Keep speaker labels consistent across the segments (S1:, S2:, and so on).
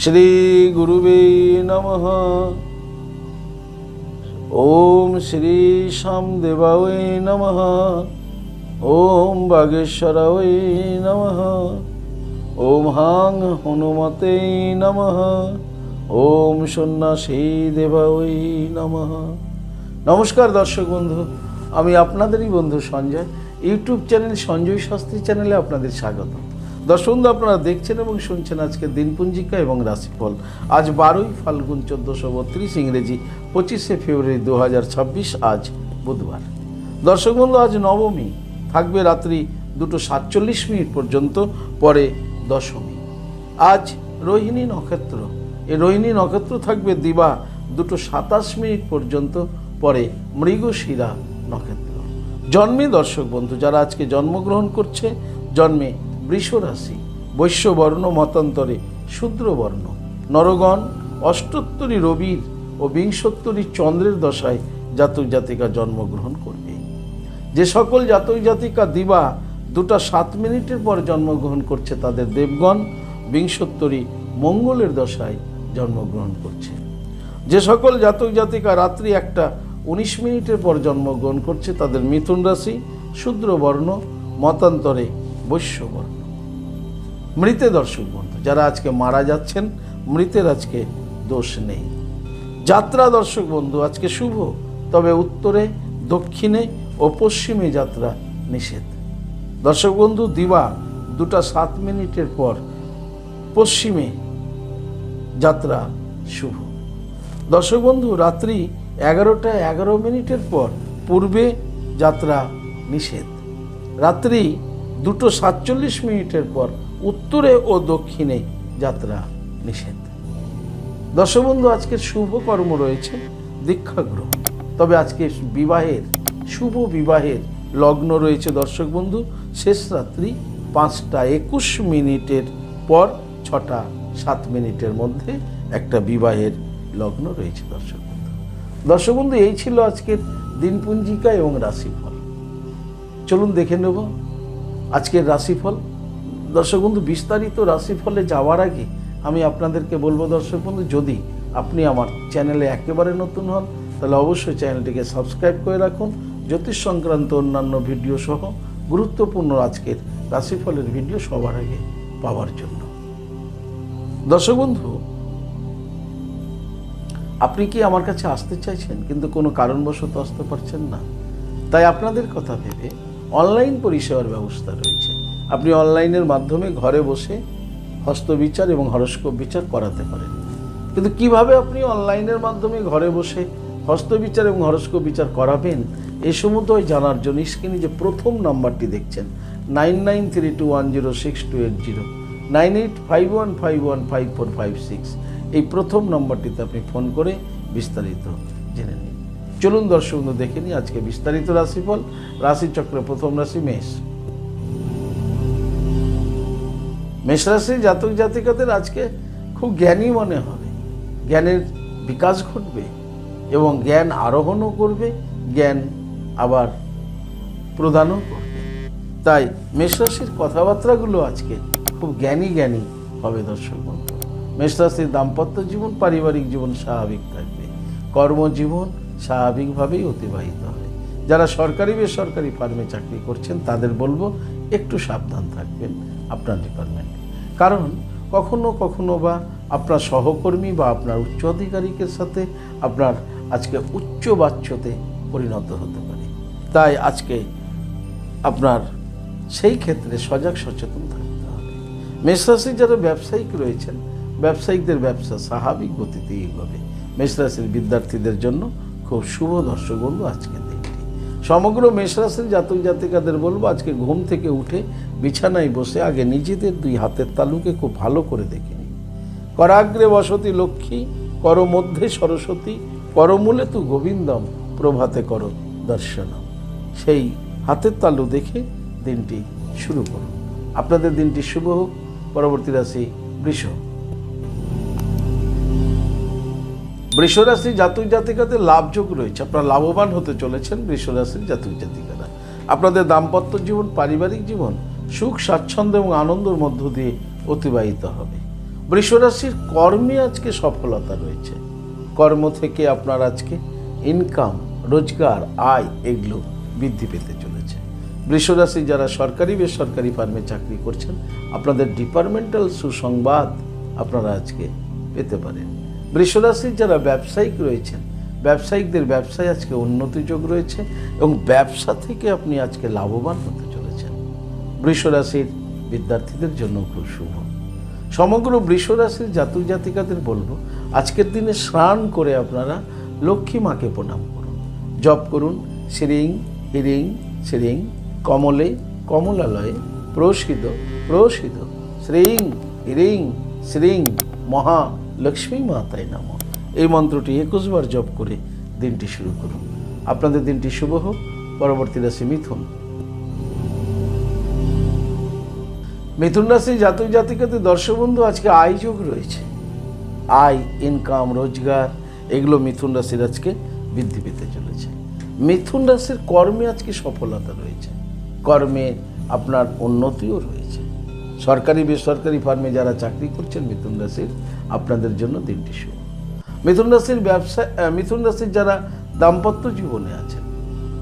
S1: শ্রী গুরুবে নমঃ। ওম শ্রী শ্যামদেবায় নমঃ। ওম বাগেশ্বরায় নমঃ। ওম হাং হনুমতে নমঃ। ওম সন্ন্যাসী দেবায় নমঃ। নমস্কার দর্শক বন্ধু, আমি আপনাদেরই বন্ধু সঞ্জয়। ইউটিউব চ্যানেল সঞ্জয় শাস্ত্রী চ্যানেলে আপনাদের স্বাগত। দর্শক বন্ধু, আপনারা দেখছেন এবং শুনছেন আজকের দিনপঞ্জিকা এবং রাশিফল। আজ 12ই ফাল্গুন 1432, ইংরেজি 25শে ফেব্রুয়ারি 2026, আজ বুধবার। দর্শক বন্ধু, আজ নবমী, থাকবে রাত্রি 2:47 পর্যন্ত, পরে দশমী। আজ রোহিণী নক্ষত্র, এই রোহিণী নক্ষত্র থাকবে দিবা 2:27 পর্যন্ত, পরে মৃগশিরা নক্ষত্র। জন্মে দর্শক বন্ধু যারা আজকে জন্মগ্রহণ করছে, জন্মে বৃষ রাশি, বৈশ্যবর্ণ, মতান্তরে শূদ্রবর্ণ, নরগণ, অষ্টোত্তরী রবির ও বিংশোত্তরী চন্দ্রের দশায় জাতক জাতিকা জন্মগ্রহণ করবে। যে সকল জাতক জাতিকা দিবা 2:07 পর জন্মগ্রহণ করছে, তাদের দেবগণ বিংশোত্তরী মঙ্গলের দশায় জন্মগ্রহণ করছে। যে সকল জাতক জাতিকা রাত্রি 1:19 পর জন্মগ্রহণ করছে, তাদের মিথুন রাশি, শূদ্রবর্ণ, মতান্তরে বৈশ্যবর্ণ। মৃতে দর্শক বন্ধু যারা আজকে মারা যাচ্ছেন, মৃতের আজকে দোষ নেই। যাত্রা দর্শক বন্ধু আজকে শুভ, তবে উত্তরে, দক্ষিণে ও পশ্চিমে যাত্রা নিষেধ। দর্শক বন্ধু দিবা 2:07 পর পশ্চিমে যাত্রা শুভ। দর্শক বন্ধু রাত্রি 11:11 পর পূর্বে যাত্রা নিষেধ। রাত্রি 2:47 পর উত্তরে ও দক্ষিণে যাত্রা নিষেধ। দর্শক বন্ধু আজকের শুভ কর্ম রয়েছে দীক্ষা গ্রহণ, তবে আজকে বিবাহের, শুভ বিবাহের লগ্ন রয়েছে দর্শক বন্ধু শেষ রাত্রি 5:21 পর 6:07 মধ্যে একটা বিবাহের লগ্ন রয়েছে দর্শক বন্ধু। দর্শক বন্ধু এই ছিল আজকের দিনপঞ্জিকা এবং রাশিফল। চলুন দেখে নেব আজকের রাশিফল। দর্শক বন্ধু বিস্তারিত রাশিফলে যাওয়ার আগে আমি আপনাদেরকে বলবো দর্শক বন্ধু, যদি আপনি আমার চ্যানেলে একেবারে নতুন হন, তাহলে অবশ্যই চ্যানেলটিকে সাবস্ক্রাইব করে রাখুন। জ্যোতিষ সংক্রান্ত অন্যান্য ভিডিও সহ গুরুত্বপূর্ণ আজকের রাশিফলের ভিডিও সবার আগে পাওয়ার জন্য। দর্শক বন্ধু, আপনি কি আমার কাছে আসতে চাইছেন কিন্তু কোনো কারণবশত আসতে পারছেন না? তাই আপনাদের কথা ভেবে অনলাইন পরিষেবার ব্যবস্থা রয়েছে। আপনি অনলাইনের মাধ্যমে ঘরে বসে হস্তবিচার এবং হরস্কোপ বিচার করাতে পারেন। কিন্তু কিভাবে আপনি অনলাইনের মাধ্যমে ঘরে বসে হস্তবিচার এবং হরস্কোপ বিচার করাবেন, এ সমুদয় জানার জন্য স্ক্রিনে যে প্রথম নাম্বারটি দেখছেন 9932106280, 9851515456, এই প্রথম নম্বরটিতে আপনি ফোন করে বিস্তারিত জেনে নিন। চলুন দর্শক বন্ধু দেখে নিই আজকে বিস্তারিত রাশিফল। রাশিচক্রের প্রথম রাশি মেষ। মেষ রাশির জাতক জাতিকাদের আজকে খুব জ্ঞানী মনে হবে, জ্ঞানের বিকাশ ঘটবে এবং জ্ঞান আরোহণও করবে, জ্ঞান আবার প্রদানও করবে। তাই মেষ রাশির কথাবার্তাগুলো আজকে খুব জ্ঞানী জ্ঞানী হবে দর্শক বন্ধু। মেষ রাশির দাম্পত্য জীবন, পারিবারিক জীবন স্বাভাবিক থাকবে, কর্মজীবন স্বাভাবিকভাবেই অতিবাহিত হবে। যারা সরকারি বেসরকারি ফার্মে চাকরি করছেন, তাদের বলবো একটু সাবধান থাকবেন আপনার ডিপার্টমেন্টে, কারণ কখনো কখনো বা আপনার সহকর্মী বা আপনার উচ্চ আধিকারিকের সাথে আপনার আজকে উচ্চ বাচ্যতে পরিণত হতে পারে। তাই আজকে আপনার সেই ক্ষেত্রে সজাগ সচেতন থাকতে হবে। মেষ রাশির যারা ব্যবসায়িক রয়েছেন, ব্যবসায়িকদের ব্যবসা স্বাভাবিক গতিতে এগোবে। মেষ রাশির বিদ্যার্থীদের জন্য খুব শুভ দর্শক বন্ধু আজকের দিনটি। সমগ্র মেষ রাশির জাতক জাতিকাদের বলবো আজকে ঘুম থেকে উঠে বিছানায় বসে আগে নিজেদের 2 হাতের তালুকে খুব ভালো করে দেখে নিন। করাগ্রে বসতি লক্ষ্মী, কর মধ্যে সরস্বতী, করমূলে তু গোবিন্দম, প্রভাতে কর দর্শনম। সেই হাতের তালু দেখে দিনটি শুরু করুন। আপনাদের দিনটি শুভ হোক। পরবর্তী রাশি বৃষ। বৃষ রাশি জাতক জাতিকাদের লাভযোগ রয়েছে, আপনারা লাভবান হতে চলেছেন। বৃষ রাশির জাতক জাতিকারা আপনাদের দাম্পত্য জীবন, পারিবারিক জীবন সুখ স্বাচ্ছন্দ্য এবং আনন্দের মধ্য দিয়ে অতিবাহিত হবে। বৃষ রাশির কর্মে আজকে সফলতা রয়েছে। কর্ম থেকে আপনার আজকে ইনকাম, রোজগার, আয় এগুলো বৃদ্ধি পেতে চলেছে। বৃষ রাশি যারা সরকারি বেসরকারি ফার্মে চাকরি করছেন, আপনাদের ডিপার্টমেন্টাল সুসংবাদ আপনারা আজকে পেতে পারেন। বৃষ রাশির যারা ব্যবসায়িক রয়েছেন, ব্যবসায়িকদের ব্যবসায় আজকে উন্নতি যোগ রয়েছে এবং ব্যবসা থেকে আপনি আজকে লাভবান হতে চলেছেন। বৃষ রাশির বিদ্যার্থীদের জন্য খুব শুভ। সমগ্র বৃষ রাশির জাতক জাতিকাদের বলবো, আজকের দিনে স্নান করে আপনারা লক্ষ্মী মাকে প্রণাম করুন, জপ করুন শ্রীং হ্রিং শ্রীং কমলে কমলালয়ে প্রসিদ প্রসিদ শ্রীং হ্রিং শ্রীং মহা লক্ষ্মী মাতায় নমঃ। এই মন্ত্রটি 21 বার জপ করে দিনটি শুরু করুন। আপনাদের দিনটি শুভ হোক। পরবর্তী রাশি মিথুন। মিথুন রাশি জাতক জাতিকাদের দর্শক বন্ধু, আজকে আয় যোগ রয়েছে। আয়, ইনকাম, রোজগার এগুলো মিথুন রাশির আজকে বৃদ্ধি পেতে চলেছে। মিথুন রাশির কর্মে আজকে সফলতা রয়েছে। কর্মে আপনার উন্নতিও রয়েছে। সরকারি বেসরকারি ফার্মে যারা চাকরি করছেন মিথুন রাশির, আপনাদের জন্য দিনটি শুভ। মিথুন রাশির ব্যবসা, মিথুন রাশির যারা দাম্পত্য জীবনে আছেন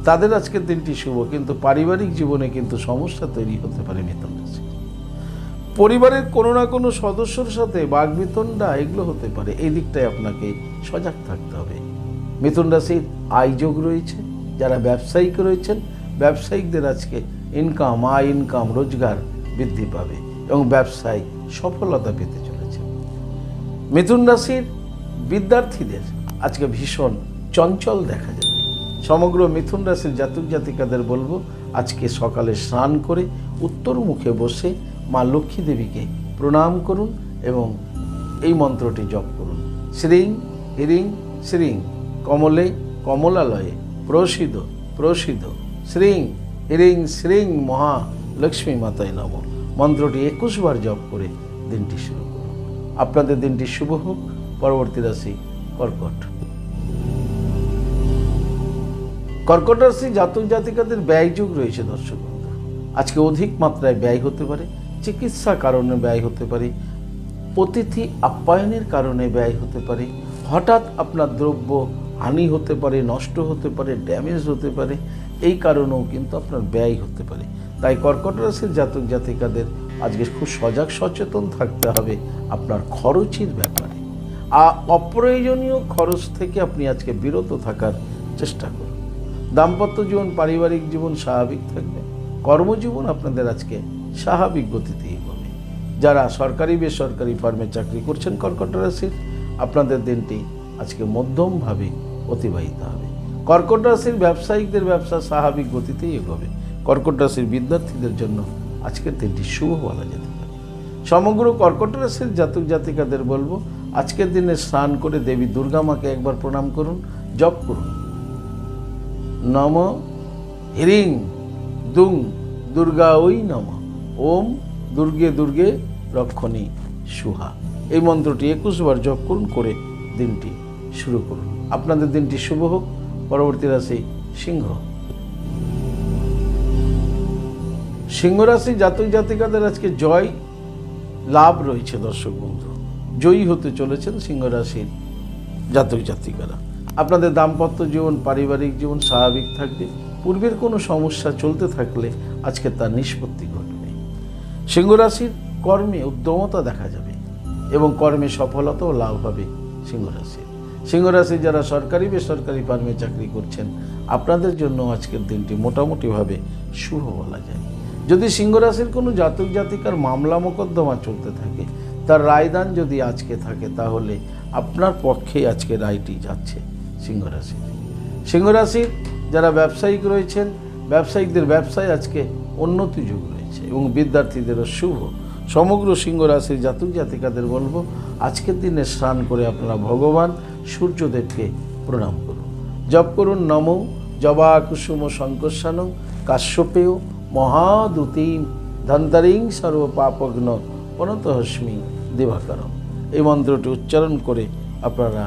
S1: তাদের আজকের দিনটি শুভ, কিন্তু পারিবারিক জীবনে কিন্তু সমস্যা তৈরি হতে পারে মিথুন রাশি। পরিবারের কোনো না কোনো সদস্যর সাথে বাকবিতণ্ডা এগুলো হতে পারে, এই দিকটায় আপনাকে সজাগ থাকতে হবে। মিথুন রাশির আয় যোগ রয়েছে। যারা ব্যবসায়িক রয়েছেন, ব্যবসায়িকদের আজকে ইনকাম, আয়, ইনকাম, রোজগার বৃদ্ধি পাবে এবং ব্যবসায় সফলতা পেতে চলেছে। মিথুন রাশির বিদ্যার্থীদের আজকে ভীষণ চঞ্চল দেখা যাবে। সমগ্র মিথুন রাশির জাতক জাতিকাদের বলবো, আজকে সকালে স্নান করে উত্তর মুখে বসে মা লক্ষ্মী দেবীকে প্রণাম করুন এবং এই মন্ত্রটি জপ করুন। শ্রীং হ্রিং শ্রীং কমলে কমলালয়ে প্রসিদ প্রসিদ শ্রীং হ্রিং শ্রীং মহা লক্ষ্মী মাতায় নমঃ। মন্ত্রটি 21 বার জপ করে দিনটি শুরু করুন। আপনাদের দিনটি শুভ হোক। পরবর্তী রাশি কর্কট। কর্কট রাশি জাতক জাতিকাদের ব্যয় যোগ রয়েছে দর্শক বন্ধু। আজকে অধিক মাত্রায় ব্যয় হতে পারে, চিকিৎসা কারণে ব্যয় হতে পারে, অতিথি আপ্যায়নের কারণে ব্যয় হতে পারে, হঠাৎ আপনার দ্রব্য হানি হতে পারে, নষ্ট হতে পারে, ড্যামেজ হতে পারে, এই কারণেও কিন্তু আপনার ব্যয় হতে পারে। তাই কর্কট রাশির জাতক জাতিকাদের আজকে খুব সজাগ সচেতন থাকতে হবে আপনার খরচের ব্যাপারে। অপ্রয়োজনীয় খরচ থেকে আপনি আজকে বিরত থাকার চেষ্টা করুন। দাম্পত্য জীবন, পারিবারিক জীবন স্বাভাবিক থাকবে। কর্মজীবন আপনাদের আজকে স্বাভাবিক গতিতেই হবে। যারা সরকারি বেসরকারি ফার্মে চাকরি করছেন কর্কট রাশির, আপনাদের দিনটি আজকে মধ্যমভাবে অতিবাহিত হবে। কর্কট রাশির ব্যবসায়িকদের ব্যবসা স্বাভাবিক গতিতেই এগোবে। কর্কট রাশির বিদ্যার্থীদের জন্য আজকের দিনটি শুভ বলা যেতে পারে। সমগ্র কর্কট রাশির জাতক জাতিকাদের বলবো, আজকের দিনে স্নান করে দেবী দুর্গা মাকে একবার প্রণাম করুন, জপ করুন নম হ্রিং দুং দুর্গা ওই নম ওম দুর্গে দুর্গে রক্ষণী সুহা। এই মন্ত্রটি 21 বার জপ করুন, করে দিনটি শুরু করুন। আপনাদের দিনটি শুভ হোক। পরবর্তী রাশি সিংহ। সিংহ রাশি জাতক জাতিকাদের আজকে জয় লাভ রয়েছে দর্শক বন্ধু। জয়ী হতে চলেছেন সিংহ রাশির জাতক জাতিকারা। আপনাদের দাম্পত্য জীবন, পারিবারিক জীবন স্বাভাবিক থাকবে। পূর্বের কোনো সমস্যা চলতে থাকলে আজকে তার নিষ্পত্তি ঘটবে। সিংহ রাশির কর্মে উদ্যমতা দেখা যাবে এবং কর্মে সফলতা ও লাভ হবে সিংহ রাশির। সিংহ রাশি যারা সরকারি বেসরকারি ফার্মে চাকরি করছেন, আপনাদের জন্য আজকের দিনটি মোটামুটিভাবে শুভ বলা যায়। যদি সিংহ রাশির কোনো জাতক জাতিকার মামলা মোকদ্দমা চলতে থাকে, তার রায়দান যদি আজকে থাকে, তাহলে আপনার পক্ষে আজকে রায়টি যাচ্ছে সিংহ রাশি। সিংহ রাশির যারা ব্যবসায়িক রয়েছেন, ব্যবসায়িকদের ব্যবসায় আজকে উন্নতি যোগ রয়েছে এবং বিদ্যার্থীদেরও শুভ। সমগ্র সিংহ রাশির জাতক জাতিকাদের বলবো, আজকের দিনে স্নান করে আপনারা ভগবান সূর্যদেবকে প্রণাম করুন, জপ করুন নম জবা কুসুম শঙ্কর্ষানং কাশ্যপেয় মহাদূতিম ধন্তারিং সর্ব পাপগ্ন অনতহস্মি দিবাকরম। এই মন্ত্রটি উচ্চারণ করে আপনারা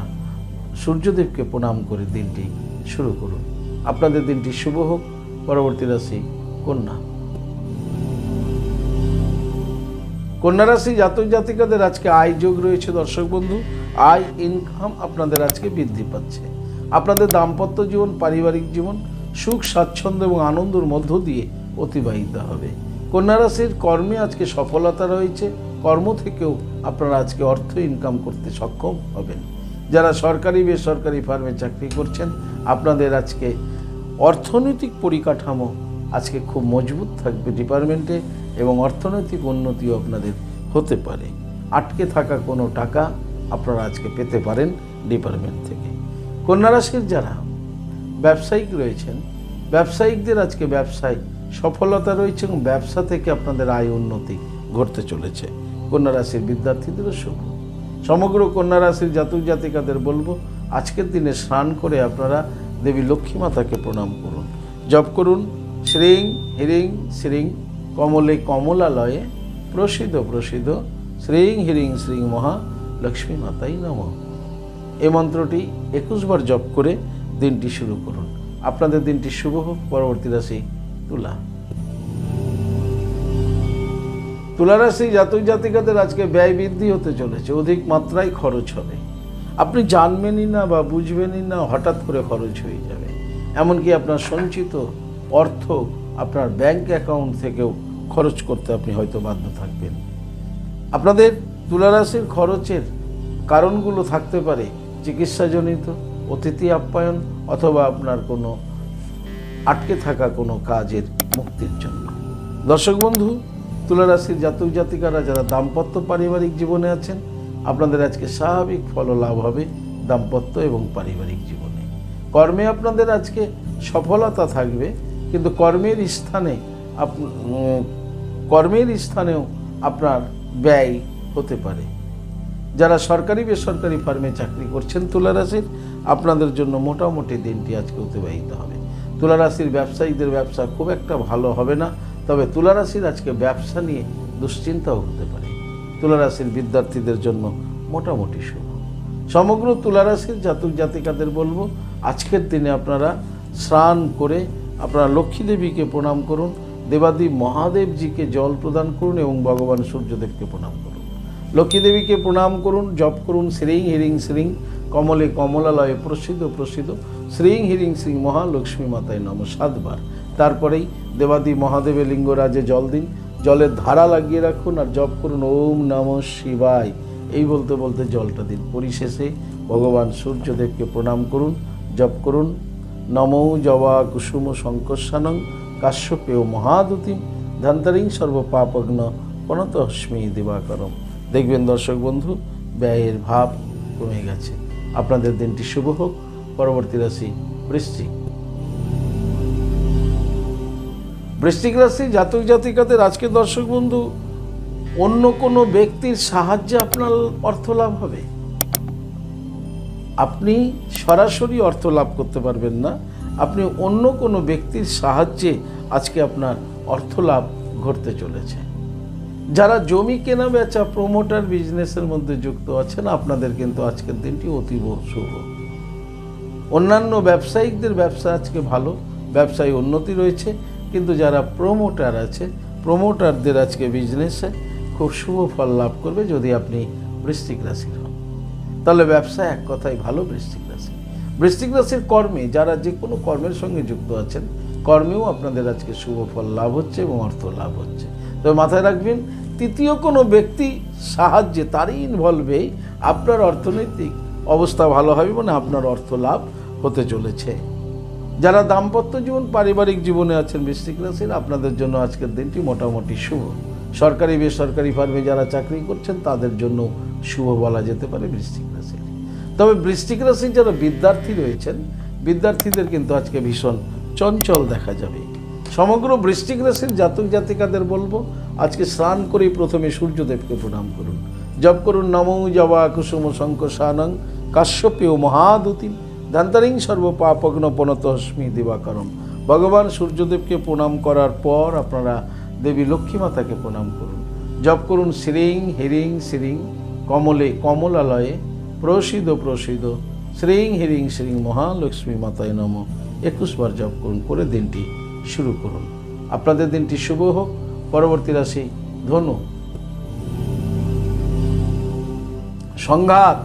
S1: সূর্যদেবকে প্রণাম করে দিনটি শুরু করুন। আপনাদের দিনটি শুভ হোক। পরবর্তী রাশি কন্যা। কন্যা রাশি জাতক জাতিকাদের আজকে আয় যোগ রয়েছে দর্শক বন্ধু। আয় ইনকাম আপনাদের আজকে বৃদ্ধি পাচ্ছে। আপনাদের দাম্পত্য জীবন, পারিবারিক জীবন সুখ স্বাচ্ছন্দ্য এবং আনন্দের মধ্য দিয়ে অতিবাহিত হবে। কন্যা রাশির কর্মে আজকে সফলতা রয়েছে। কর্ম থেকেও আপনারা আজকে অর্থ ইনকাম করতে সক্ষম হবেন। যারা সরকারি বেসরকারি ফার্মে চাকরি করছেন, আপনাদের আজকে অর্থনৈতিক পরিকাঠামো আজকে খুব মজবুত থাকবে ডিপার্টমেন্টে, এবং অর্থনৈতিক উন্নতিও আপনাদের হতে পারে। আটকে থাকা কোনো টাকা আপনারা আজকে পেতে পারেন ডিপার্টমেন্ট থেকে। কন্যা রাশির যারা ব্যবসায়িক রয়েছেন, ব্যবসায়িকদের আজকে ব্যবসায় সফলতা রয়েছে এবং ব্যবসা থেকে আপনাদের আয় উন্নতি ঘটতে চলেছে। কন্যা রাশির বিদ্যার্থীদেরও শুভ। সমগ্র কন্যা রাশির জাতক জাতিকাদের বলবো, আজকের দিনে স্নান করে আপনারা দেবী লক্ষ্মী মাতাকে প্রণাম করুন। জপ করুন শ্রীং হ্রিং শ্রীং কমলে কমলালয়ে প্রসিদ্ধ প্রসিদ্ধ শ্রীং হ্রিং শ্রীং মহা লক্ষ্মী মাতাই নমঃ। এই মন্ত্রটি 21 বার জপ করে দিনটি শুরু করুন। আপনাদের দিনটি শুভ হোক। পরবর্তী রাশি তুলা। তুলা রাশি জাতক জাতিকাদের আজকে ব্যয় বৃদ্ধি হতে চলেছে। অধিক মাত্রায় খরচ হবে। আপনি জানবেনই না বা বুঝবেনই না, হঠাৎ করে খরচ হয়ে যাবে। এমনকি আপনার সঞ্চিত অর্থ আপনার ব্যাংক অ্যাকাউন্ট থেকেও খরচ করতে আপনি হয়তো বাধ্য থাকবেন। আপনাদের তুলা রাশির খরচের কারণগুলো থাকতে পারে চিকিৎসাজনিত, অতিথি আপ্যায়ন, অথবা আপনার কোনো আটকে থাকা কোনো কাজের মুক্তির জন্য। দর্শক বন্ধু, তুলা রাশির জাতক জাতিকারা যারা দাম্পত্য পারিবারিক জীবনে আছেন, আপনাদের আজকে স্বাভাবিক ফল লাভ হবে দাম্পত্য এবং পারিবারিক জীবনে। কর্মে আপনাদের আজকে সফলতা থাকবে, কিন্তু কর্মের স্থানেও আপনার ব্যয় হতে পারে। যারা সরকারি বেসরকারি ফার্মে চাকরি করছেন তুলা রাশির, আপনাদের জন্য মোটামুটি দিনটি আজকে অতিবাহিত হবে। তুলা রাশির ব্যবসায়ীদের ব্যবসা খুব একটা ভালো হবে না, তবে তুলা রাশির আজকে ব্যবসা নিয়ে দুশ্চিন্তাও হতে পারে। তুলা রাশির বিদ্যার্থীদের জন্য মোটামুটি শুভ। সমগ্র তুলা রাশির জাতক জাতিকাদের বলবো, আজকের দিনে আপনারা স্নান করে আপনারা লক্ষ্মী দেবীকে প্রণাম করুন, দেবাদি মহাদেবজিকে জল প্রদান করুন এবং ভগবান সূর্যদেবকে প্রণাম করুন। লক্ষ্মী দেবীকে প্রণাম করুন, জপ করুন শ্রীং হ্রিং শ্রীং কমলে কমলালয়ে প্রসিদ্ধ প্রসিদ্ধ শ্রীং হ্রিং শ্রীং মহালক্ষ্মী মাতায় নমঃ 7 বার। তারপরেই দেবাদি মহাদেবের লিঙ্গরাজে জল দিন, জলের ধারা লাগিয়ে রাখুন আর জপ করুন ওম নমঃ শিবায়। এই বলতে বলতে জলটা দিন। পরিশেষে ভগবান সূর্যদেবকে প্রণাম করুন, জপ করুন নমো জবা কুসুম শঙ্কর্ষানং কাশ্যপেয় মহাদুতিম ধান্তরিং সর্বপাপগ্ন প্রণতস্মি দিবাকরম। দেখবেন দর্শক বন্ধু, ব্যয়ের ভাব কমে গেছে। আপনাদের দিনটি শুভ হোক। পরবর্তী রাশি বৃশ্চিক। বৃশ্চিক রাশি জাতক জাতিকাদের আজকে দর্শক বন্ধু, অন্য কোনো ব্যক্তির সাহায্যে আপনার অর্থ লাভ হবে। আপনি সরাসরি অর্থ লাভ করতে পারবেন না, আপনি অন্য কোনো ব্যক্তির সাহায্যে আজকে আপনার অর্থ লাভ ঘটতে চলেছে। যারা জমি কেনা বেচা প্রমোটার বিজনেসের মধ্যে যুক্ত আছেন, আপনাদের কিন্তু আজকের দিনটি অতীব শুভ। অন্যান্য ব্যবসায়িকদের ব্যবসা আজকে ভালো, ব্যবসায় উন্নতি রয়েছে, কিন্তু যারা প্রমোটার আছে, প্রমোটারদের আজকে বিজনেসে খুব শুভ ফল লাভ করবে। যদি আপনি বৃশ্চিক রাশির হন, তাহলে ব্যবসা এক কথায় ভালো বৃশ্চিক রাশি। বৃশ্চিক রাশির কর্মে যারা যে কোনো কর্মের সঙ্গে যুক্ত আছেন, কর্মেও আপনাদের আজকে শুভ ফল লাভ হচ্ছে এবং অর্থ লাভ হচ্ছে। তবে মাথায় রাখবেন, তৃতীয় কোনো ব্যক্তি সাহায্যে, তারই ইনভলভেই আপনার অর্থনৈতিক অবস্থা ভালো হবে, মানে আপনার অর্থ লাভ হতে চলেছে। যারা দাম্পত্য জীবন পারিবারিক জীবনে আছেন বৃশ্চিক রাশির, আপনাদের জন্য আজকের দিনটি মোটামুটি শুভ। সরকারি বেসরকারি ফার্মে যারা চাকরি করছেন তাদের জন্য শুভ বলা যেতে পারে বৃশ্চিক রাশির। তবে বৃশ্চিক রাশির যারা বিদ্যার্থী রয়েছেন, বিদ্যার্থীদের কিন্তু আজকে ভীষণ চঞ্চল দেখা যাবে। সমগ্র বৃশ্চিক রাশির জাতক জাতিকাদের বলবো, আজকে স্নান করেই প্রথমে সূর্যদেবকে প্রণাম করুন, জপ করুন নমো জবা কুসুম শঙ্কর্ষানং কাশ্যপেয় মহাদুতিম ধান্তরিং সর্বপাপগ্ন প্রণতস্মি দিবাকরম। ভগবান সূর্যদেবকে প্রণাম করার পর আপনারা দেবী লক্ষ্মী মাতাকে প্রণাম করুন, জপ করুন শ্রীং হ্রিং শ্রীং কমলে কমলালয়ে প্রসিদ্ধ প্রসিদ্ধ শ্রীং হ্রিং শ্রীং মহালক্ষ্মী মাতায় নমঃ 21 বার জপ করুন, করে দিনটি শুরু করুন। আপনাদের দিনটি শুভ হোক। পরবর্তী রাশি ধনু। সংঘাত,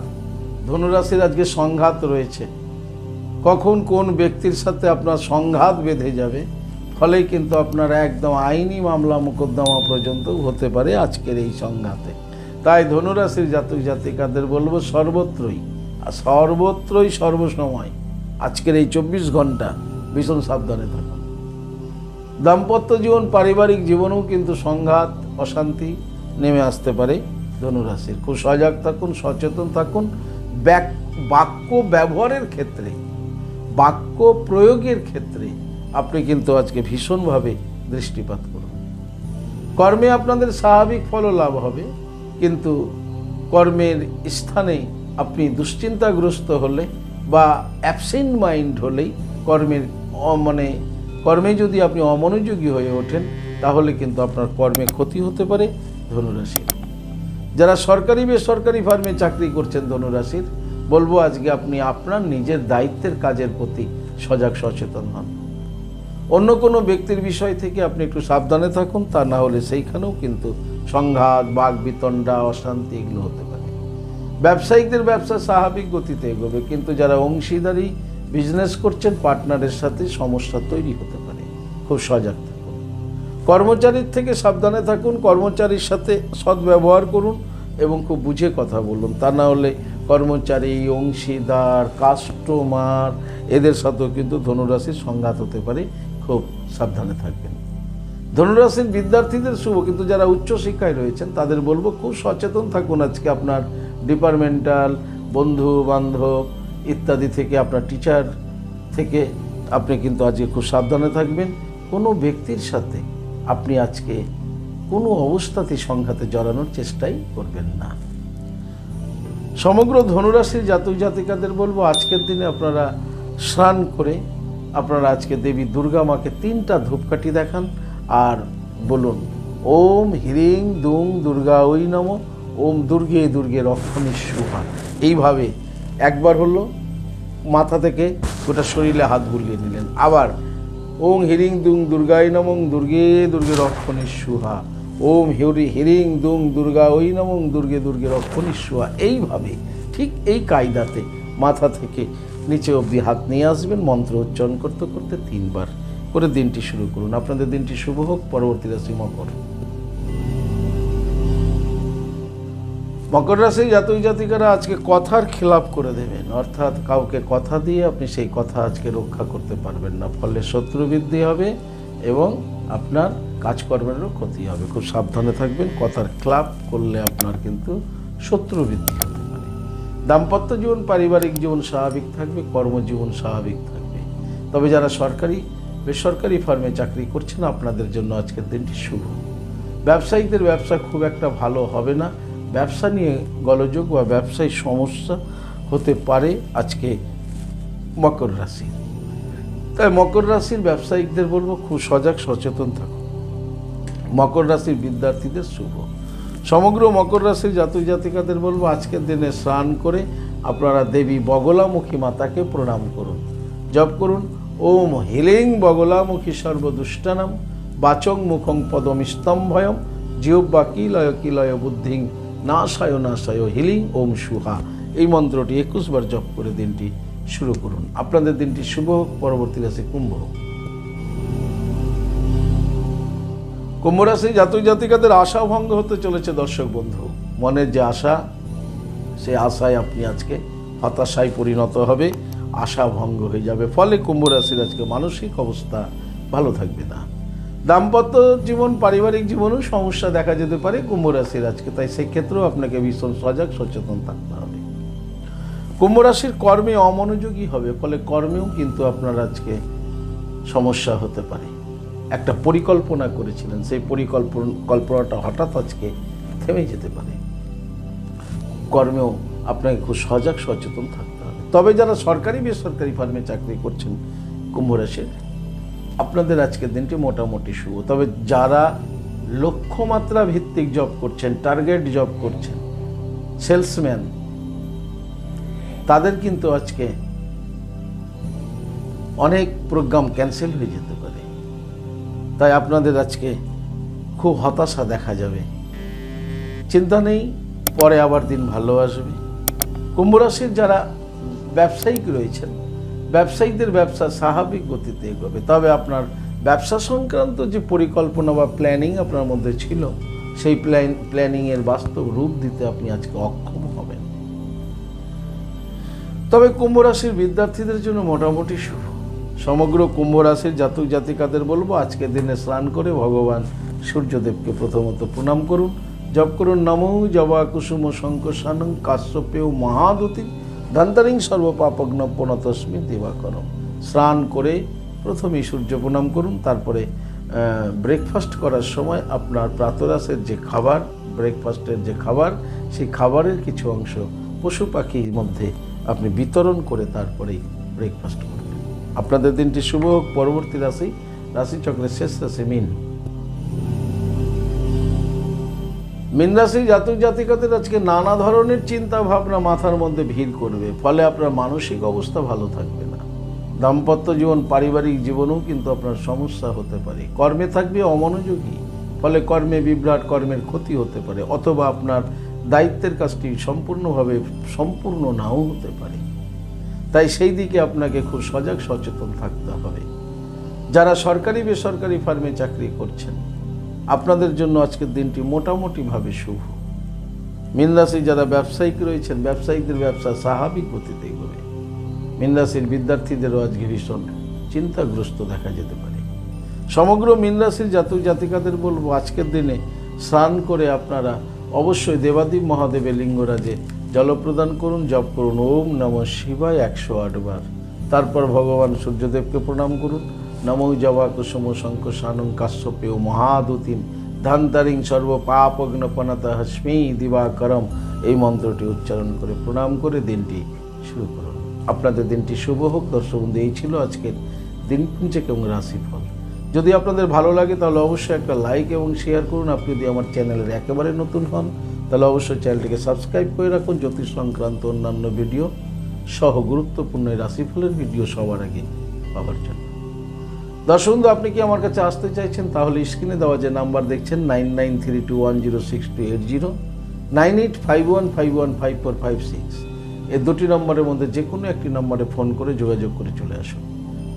S1: ধনুরাশির আজকে সংঘাত রয়েছে। কখন কোন ব্যক্তির সাথে আপনার সংঘাত বেঁধে যাবে, ফলে কিন্তু আপনারা একদম আইনি মামলা মোকদ্দমা পর্যন্ত হতে পারে আজকের এই সংঘাতে। তাই ধনুরাশির জাতক জাতিকাদের বলবো সর্বত্রই সর্বসময় আজকের এই 24 ঘন্টা ভীষণ সাবধানে থাকুন। দাম্পত্য জীবন, পারিবারিক জীবনেও কিন্তু সংঘাত, অশান্তি নেমে আসতে পারে ধনুরাশির। খুব সজাগ থাকুন, সচেতন থাকুন। বাক্য ব্যবহারের ক্ষেত্রে, বাক্য প্রয়োগের ক্ষেত্রে আপনি কিন্তু আজকে ভীষণভাবে দৃষ্টিপাত করুন। কর্মে আপনাদের স্বাভাবিক ফল লাভ হবে, কিন্তু কর্মের স্থানে আপনি দুশ্চিন্তাগ্রস্ত হলে বা অ্যাবসেন্ট মাইন্ড হলেই কর্মে যদি আপনি অমনোযোগী হয়ে ওঠেন, তাহলে কিন্তু আপনার কর্মে ক্ষতি হতে পারে ধনুরাশির। যারা সরকারি বেসরকারি ফার্মে চাকরি করছেন ধনুরাশির, বলবো আজকে আপনি আপনার নিজের দায়িত্বের কাজের প্রতি সজাগ সচেতন হন। অন্য কোনো ব্যক্তির বিষয় থেকে আপনি একটু সাবধানে থাকুন, তা না হলে সেইখানেও কিন্তু সংঘাত, বাকবিতণ্ডা, অশান্তি এগুলো হতে পারে। ব্যবসায়িকদের ব্যবসা স্বাভাবিক গতিতে এগোবে, কিন্তু যারা অংশীদারি বিজনেস করছেন পার্টনারের সাথে সমস্যা তৈরি হতে পারে। খুব সজাগ থাকুন। কর্মচারীর থেকে সাবধানে থাকুন, কর্মচারীর সাথে সদ্ব্যবহার করুন এবং খুব বুঝে কথা বলুন, তা না হলে কর্মচারী, অংশীদার, কাস্টমার এদের সাথেও কিন্তু ধনুরাশির সংঘাত হতে পারে। খুব সাবধানে থাকবেন। ধনুরাশির বিদ্যার্থীদের শুভ, কিন্তু যারা উচ্চশিক্ষায় রয়েছেন তাদের বলবো খুব সচেতন থাকুন। আজকে আপনার ডিপার্টমেন্টাল, বন্ধু বান্ধব ইত্যাদি থেকে, আপনার টিচার থেকে আপনি কিন্তু আজকে খুব সাবধানে থাকবেন। কোনো ব্যক্তির সাথে আপনি আজকে কোনো অবস্থাতেই সংঘাতে জড়ানোর চেষ্টাই করবেন না। সমগ্র ধনুরাশির জাতক জাতিকাদের বলবো আজকের দিনে আপনারা স্নান করে আপনারা আজকে দেবী দুর্গা মাকে 3টা ধূপকাঠি দেখান আর বলুন ওম হ্রিং দুং দুর্গা ওই নমঃ, ওম দুর্গে দুর্গে রক্ষণী সুহা। এইভাবে একবার হলো মাথা থেকে গোটা শরীরে হাত বুলিয়ে নিলেন, আবার ওম হ্রিং দুং দুর্গায় নমঃ, দুর্গে দুর্গে রক্ষণী সুহা, ওম হ্রিং দুং দুর্গা ওই নমঃ, দুর্গে দুর্গে রক্ষণী সুহা। এইভাবে ঠিক এই কায়দাতে মাথা থেকে নিচে অবধি হাত নিয়ে আসবেন, মন্ত্র উচ্চারণ করতে করতে 3 বার করে দিনটি শুরু করুন। আপনাদের দিনটি শুভ হোক। পরবর্তী রাশি মকর। মকর রাশি জাতক জাতিকারা আজকে কথার খেলাপ করে দেবেন, অর্থাৎ কাউকে কথা দিয়ে আপনি সেই কথা আজকে রক্ষা করতে পারবেন না, ফলে শত্রু বৃদ্ধি হবে এবং আপনার কাজকর্মেরও ক্ষতি হবে। খুব সাবধানে থাকবেন। কথার খেলাপ করলে আপনার কিন্তু শত্রু বৃদ্ধি হতে পারে। দাম্পত্য জীবন, পারিবারিক জীবন স্বাভাবিক থাকবে, কর্মজীবন স্বাভাবিক থাকবে। তবে যারা সরকারি বেসরকারি ফার্মে চাকরি করছেন আপনাদের জন্য আজকের দিনটি শুভ। ব্যবসায়ীদের ব্যবসা খুব একটা ভালো হবে না, ব্যবসা নিয়ে গোলযোগ বা ব্যবসায়ী সমস্যা হতে পারে আজকে মকর রাশি। তাই মকর রাশির ব্যবসায়িকদের বলবো খুব সজাগ সচেতন থাকুন। মকর রাশির বিদ্যার্থীদের শুভ। সমগ্র মকর রাশির জাতক জাতিকাদের বলবো আজকের দিনে স্নান করে আপনারা দেবী বগলামুখী মাতাকে প্রণাম করুন, জপ করুন ওম হ্রিং বগলামুখী সর্বদুষ্টানাম, বাচং মুখং পদম স্তম্ভয়ম, জিহ্বা কিলয় বুদ্ধিং নাশায় নাশায় হিলিং ওম সুহা। এই মন্ত্রটি 21 বার জপ করে দিনটি শুরু করুন। আপনাদের দিনটি শুভ হোক। পরবর্তী রাশি কুম্ভ। কুম্ভ রাশি জাতক জাতিকাদের আশা ভঙ্গ হতে চলেছে। দর্শক বন্ধু, মনের যে আশা, সে আশায় আপনি আজকে হতাশায় পরিণত হবে, আশা ভঙ্গ হয়ে যাবে, ফলে কুম্ভ রাশির আজকে মানসিক অবস্থা ভালো থাকবে না। দাম্পত্য জীবন, পারিবারিক জীবনেও সমস্যা দেখা যেতে পারে কুম্ভ রাশির আজকে, তাই সেক্ষেত্রেও আপনাকে ভীষণ সজাগ সচেতন থাকতে হবে। কুম্ভ রাশির কর্মে অমনোযোগী হবে, ফলে কর্মেও কিন্তু আপনার আজকে সমস্যা হতে পারে। একটা পরিকল্পনা করেছিলেন, সেই পরিকল্পনাটা হঠাৎ আজকে থেমে যেতে পারে। কর্মেও আপনাকে খুব সজাগ সচেতন থাকতে হবে। তবে যারা সরকারি বেসরকারি ফার্মে চাকরি করছেন কুম্ভ রাশির, আপনাদের আজকের দিনটি মোটামুটি শুভ। তবে যারা লক্ষ্যমাত্রা ভিত্তিক জব করছেন, টার্গেট জব করছেন, সেলসম্যান, তাদের কিন্তু আজকে অনেক প্রোগ্রাম ক্যান্সেল হয়ে যেতে পারে। তাই আপনাদের আজকে খুব হতাশা দেখা যাবে। চিন্তা নেই, পরে আবার দিন ভালো আসবে। কুম্ভ রাশির যারা ব্যবসায়িক রয়েছেন, ব্যবসায়ীদের ব্যবসা স্বাভাবিক গতিতে এগোবে, তবে আপনার ব্যবসা সংক্রান্ত যে পরিকল্পনা বা প্ল্যানিং আপনার মধ্যে ছিল, সেই প্ল্যানিংয়ের বাস্তব রূপ দিতে আপনি আজকে অক্ষম হবেন। তবে কুম্ভ রাশির বিদ্যার্থীদের জন্য মোটামুটি শুভ। সমগ্র কুম্ভ রাশির জাতক জাতিকাদের বলবো আজকের দিনে স্নান করে ভগবান সূর্যদেবকে প্রথমত প্রণাম করুন, জপ করুন নমো জবা কুসুম শঙ্কশানং কাশ্যপেয় মহাদুতি ধন্তারিং সর্বপাপগ্ন প্রণতস্মি দিবাকরম। স্নান করে প্রথমেই সূর্য প্রণাম করুন, তারপরে ব্রেকফাস্ট করার সময় আপনার প্রাতরাশের যে খাবার, ব্রেকফাস্টের যে খাবার, সেই খাবারের কিছু অংশ পশু পাখির মধ্যে আপনি বিতরণ করে তারপরেই ব্রেকফাস্ট করবেন। আপনাদের দিনটি শুভ হোক। পরবর্তী রাশি, রাশিচক্রের শেষ রাশি মীন। মীন রাশির জাতক জাতিকাদের আজকে নানা ধরনের চিন্তা ভাবনা মাথার মধ্যে ভিড় করবে, ফলে আপনার মানসিক অবস্থা ভালো থাকবে না। দাম্পত্য জীবন, পারিবারিক জীবনেও কিন্তু আপনার সমস্যা হতে পারে। কর্মে থাকবে অমনোযোগী, ফলে কর্মে বিভ্রাট, কর্মের ক্ষতি হতে পারে, অথবা আপনার দায়িত্বের কাজটি সম্পূর্ণভাবে সম্পূর্ণ নাও হতে পারে। তাই সেই দিকে আপনাকে খুব সজাগ সচেতন থাকতে হবে। যারা সরকারি বেসরকারি ফার্মে চাকরি করছেন, আপনাদের জন্য আজকের দিনটি মোটামুটিভাবে শুভ। মীন রাশি যারা ব্যবসায়িক রয়েছেন, ব্যবসায়িকদের ব্যবসা স্বাভাবিক গতিতে এগোবে। মীন রাশির বিদ্যার্থীদেরও আজকে ভীষণ চিন্তাগ্রস্ত দেখা যেতে পারে। সমগ্র মীন রাশির জাতক জাতিকাদের বলবো আজকের দিনে স্নান করে আপনারা অবশ্যই দেবাদেব মহাদেবের লিঙ্গরাজে জলপ্রদান করুন, জপ করুন ওম নমঃ শিবায় 108 বার। তারপর ভগবান সূর্যদেবকে প্রণাম করুন, নমো জবা কুসুম শঙ্কশানং কাশ্যপেয় মহাদুতিম ধান্তারিং সর্ব পাপগ্নপনাতা হস্মি দিবাকরম, এই মন্ত্রটি উচ্চারণ করে প্রণাম করে দিনটি শুরু করুন। আপনাদের দিনটি শুভ হোক। দর্শক বন্ধু, এই ছিল আজকের দিনপঞ্জিকা এবং রাশিফল। যদি আপনাদের ভালো লাগে তাহলে অবশ্যই একটা লাইক এবং শেয়ার করুন। আপনি যদি আমার চ্যানেলের একেবারে নতুন হন তাহলে অবশ্যই চ্যানেলটিকে সাবস্ক্রাইব করে রাখুন। জ্যোতিষ সংক্রান্ত অন্যান্য ভিডিও সহ গুরুত্বপূর্ণ রাশিফলের ভিডিও সবার আগে পাওয়ার জন্য। দর্শক বন্ধু, আপনি কি আমার কাছে আসতে চাইছেন তাহলে স্ক্রিনে দেওয়া যে নাম্বার দেখছেন 9932106280, 9851515456, এই দুটি নম্বরের মধ্যে যে কোনো একটি নম্বরে ফোন করে যোগাযোগ করে চলে আসুন।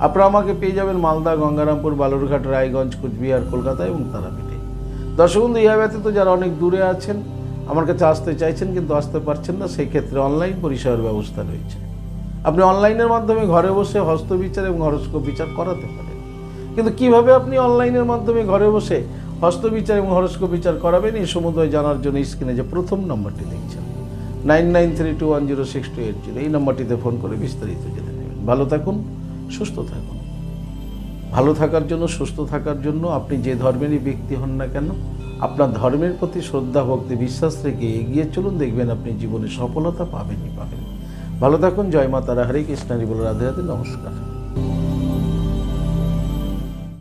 S1: আপনারা আমাকে পেয়ে যাবেন মালদা, গঙ্গারামপুর, বালুরঘাট, রায়গঞ্জ, কুচবিহার, কলকাতা এবং তারাপীঠে। দর্শক বন্ধু, ইহা ব্যতীত যারা অনেক দূরে আছেন, আমার কাছে আসতে চাইছেন কিন্তু আসতে পারছেন না, সেই ক্ষেত্রে অনলাইন পরিষেবার ব্যবস্থা রয়েছে। আপনি অনলাইনের মাধ্যমে ঘরে বসে হস্তবিচার এবং হরস্কোপ বিচার করাতে পারেন। কিন্তু কিভাবে আপনি অনলাইনের মাধ্যমে ঘরে বসে হস্তবিচার এবং হরস্কোপ বিচার করাবেন, এই সমুদয় জানার জন্য স্ক্রিনে যে প্রথম নম্বরটি দেখছেন 9932106280, এই নম্বরটিতে ফোন করে বিস্তারিত জেনে নেবেন। ভালো থাকুন, সুস্থ থাকুন। ভালো থাকার জন্য, সুস্থ থাকার জন্য আপনি যে ধর্মেরই ব্যক্তি হন না কেন, আপনার ধর্মের প্রতি শ্রদ্ধা, ভক্তি, বিশ্বাস রেখে এগিয়ে চলুন, দেখবেন আপনি জীবনে সফলতা পাবেনই পাবেন। ভালো থাকুন। জয় মা তারা, হরে কৃষ্ণ, হরি বল, রাধে রাধে, নমস্কার।